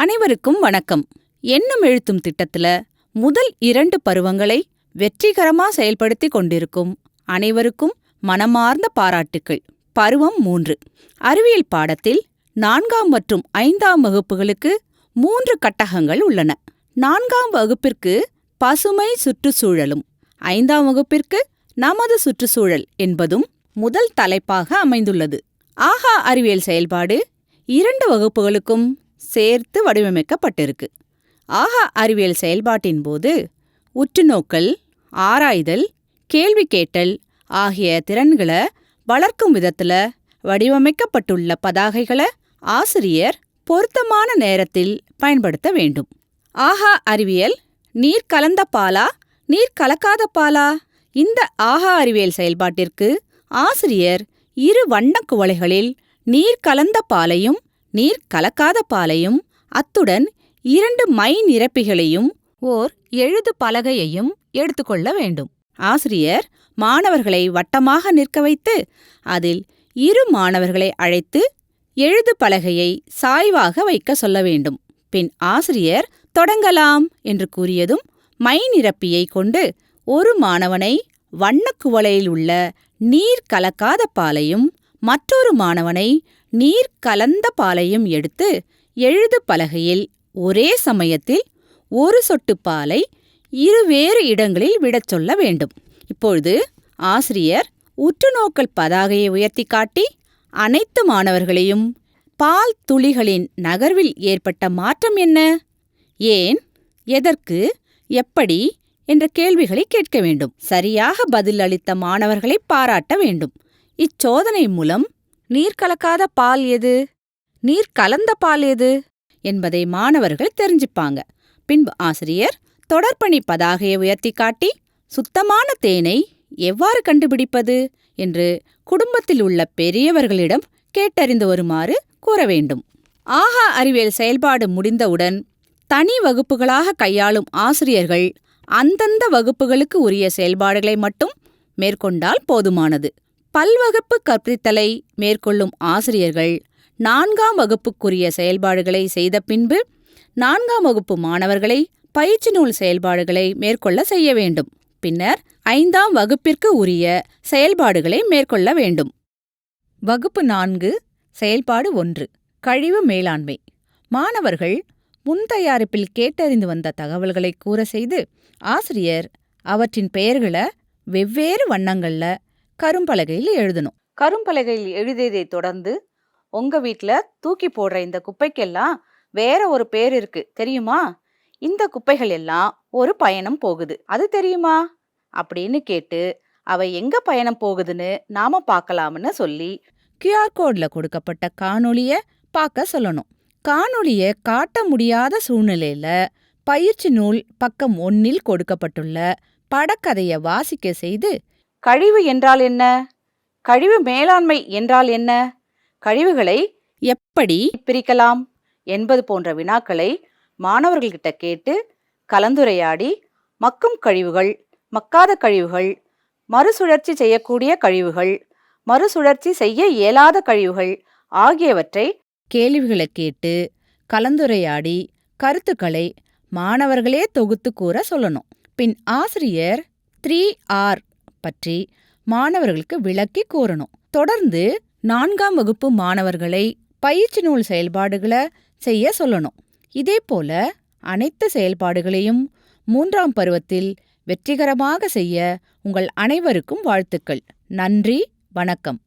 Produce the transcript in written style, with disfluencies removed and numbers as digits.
அனைவருக்கும் வணக்கம். எண்ணும் எழுத்தும் திட்டத்துல முதல் 2 பருவங்களை வெற்றிகரமா செயல்படுத்தி கொண்டிருக்கும் அனைவருக்கும் மனமார்ந்த பாராட்டுக்கள். பருவம் 3 அறிவியல் பாடத்தில் 4ஆம் மற்றும் 5ஆம் வகுப்புகளுக்கு 3 கட்டகங்கள் உள்ளன. 4ஆம் வகுப்பிற்கு பசுமை சுற்றுச்சூழலும் 5ஆம் வகுப்பிற்கு நமது சுற்றுச்சூழல் என்பதும் முதல் தலைப்பாக அமைந்துள்ளது. ஆஹா அறிவியல் செயல்பாடு 2 வகுப்புகளுக்கும் சேர்த்து வடிவமைக்கப்பட்டிருக்கு. ஆஹா அறிவியல் செயல்பாட்டின் போது உற்றுநோக்கல், ஆராய்தல், கேள்வி கேட்டல் ஆகிய திறன்களை வளர்க்கும் விதத்துல வடிவமைக்கப்பட்டுள்ள பதாகைகளை ஆசிரியர் பொருத்தமான நேரத்தில் பயன்படுத்த வேண்டும். ஆஹா அறிவியல் நீர் கலந்த பாலா, நீர் கலக்காத பாலா? இந்த ஆஹா அறிவியல் செயல்பாட்டிற்கு ஆசிரியர் 2 வண்ணக் குவளைகளில் நீர் கலந்த பாலையும் நீர் கலக்காத பாலையும் அத்துடன் 2 மை நிரப்பிகளையும் ஓர் எழுது பலகையையும் எடுத்துக்கொள்ள வேண்டும். ஆசிரியர் மாணவர்களை வட்டமாக நிற்க வைத்து அதில் 2 மாணவர்களை அழைத்து எழுது பலகையை சாய்வாக வைக்க சொல்ல வேண்டும். பின் ஆசிரியர் தொடங்கலாம் என்று கூறியதும் மை நிரப்பியை கொண்டு ஒரு மாணவனை வண்ணக்குவளையில் உள்ள நீர் கலக்காத பாலையும் மற்றொரு மாணவனை நீர் கலந்த பாலையும் எடுத்து எழுது பலகையில் ஒரே சமயத்தில் ஒரு சொட்டு பாலை 2 வேறு இடங்களில் விடச் சொல்ல வேண்டும். இப்பொழுது ஆசிரியர் உற்றுநோக்கல் பதாகையை உயர்த்தி காட்டி அனைத்து மாணவர்களையும் பால் துளிகளின் நகர்வில் ஏற்பட்ட மாற்றம் என்ன, ஏன், எதற்கு, எப்படி என்ற கேள்விகளை கேட்க வேண்டும். சரியாக பதில் அளித்த மாணவர்களை பாராட்ட வேண்டும். இச்சோதனை மூலம் நீர் கலக்காத பால் எது, நீர் கலந்த பால் எது என்பதை மாணவர்கள் தெரிஞ்சுப்பாங்க. பின்பு ஆசிரியர் தொடர்பணி பதாகையை உயர்த்தி காட்டி சுத்தமான தேனை எவ்வாறு கண்டுபிடிப்பது என்று குடும்பத்தில் உள்ள பெரியவர்களிடம் கேட்டறிந்து வருமாறு கூற வேண்டும். ஆஹா அறிவியல் செயல்பாடு முடிந்தவுடன் தனி வகுப்புகளாக கையாளும் ஆசிரியர்கள் அந்தந்த வகுப்புகளுக்கு உரிய செயல்பாடுகளை மட்டும் மேற்கொண்டால் போதுமானது. பல்வகுப்பு கற்பித்தலை மேற்கொள்ளும் ஆசிரியர்கள் 4ஆம் வகுப்புக்குரிய செயல்பாடுகளை செய்த பின்பு 4ஆம் வகுப்பு மாணவர்களை பயிற்சி நூல் செயல்பாடுகளை மேற்கொள்ள செய்ய வேண்டும். பின்னர் 5ஆம் வகுப்பிற்கு உரிய செயல்பாடுகளை மேற்கொள்ள வேண்டும். வகுப்பு 4 செயல்பாடு 1 கழிவு மேலாண்மை. மாணவர்கள் முன்தயாரிப்பில் கேட்டறிந்து வந்த தகவல்களை கூற செய்து ஆசிரியர் அவற்றின் பெயர்களை வெவ்வேறு வண்ணங்கள்ல கரும்பலகையில் எழுதணும். கரும்பலகையில் எழுதியதை தொடர்ந்து உங்க வீட்ல தூக்கி போடுற இந்த குப்பைக்கெல்லாம் வேற ஒரு பேர் இருக்கு தெரியுமா? இந்த குப்பைகள் எல்லாம் ஒரு பயணம் போகுது, அது தெரியுமா அப்படின்னு கேட்டு அவை எங்க பயணம் போகுதுன்னு நாம பார்க்கலாம்னு சொல்லி QR கோட்ல கொடுக்கப்பட்ட காணொளிய பார்க்க சொல்லணும். காணொளிய காட்ட முடியாத சூழ்நிலையில பயிற்சி நூல் பக்கம் 1 கொடுக்கப்பட்டுள்ள படக்கதையை வாசிக்க செய்து கழிவு என்றால் என்ன, கழிவு மேலாண்மை என்றால் என்ன, கழிவுகளை எப்படி பிரிக்கலாம் என்பது போன்ற வினாக்களை மாணவர்கள்கிட்ட கேட்டு கலந்துரையாடி மக்கும் கழிவுகள், மக்காத கழிவுகள், மறுசுழற்சி செய்யக்கூடிய கழிவுகள், மறுசுழற்சி செய்ய இயலாத கழிவுகள் ஆகியவற்றை கேள்விகளை கேட்டு கலந்துரையாடி கருத்துக்களை மாணவர்களே தொகுத்து கூற சொல்லணும். பின் ஆசிரியர் 3R பற்றி மாணவர்களுக்கு விளக்கி கூறணும். தொடர்ந்து 4ஆம் வகுப்பு மாணவர்களை பயிற்சி நூல் செயல்பாடுகளை செய்ய சொல்லணும். இதேபோல அனைத்து செயல்பாடுகளையும் 3ஆம் பருவத்தில் வெற்றிகரமாக செய்ய உங்கள் அனைவருக்கும் வாழ்த்துக்கள். நன்றி, வணக்கம்.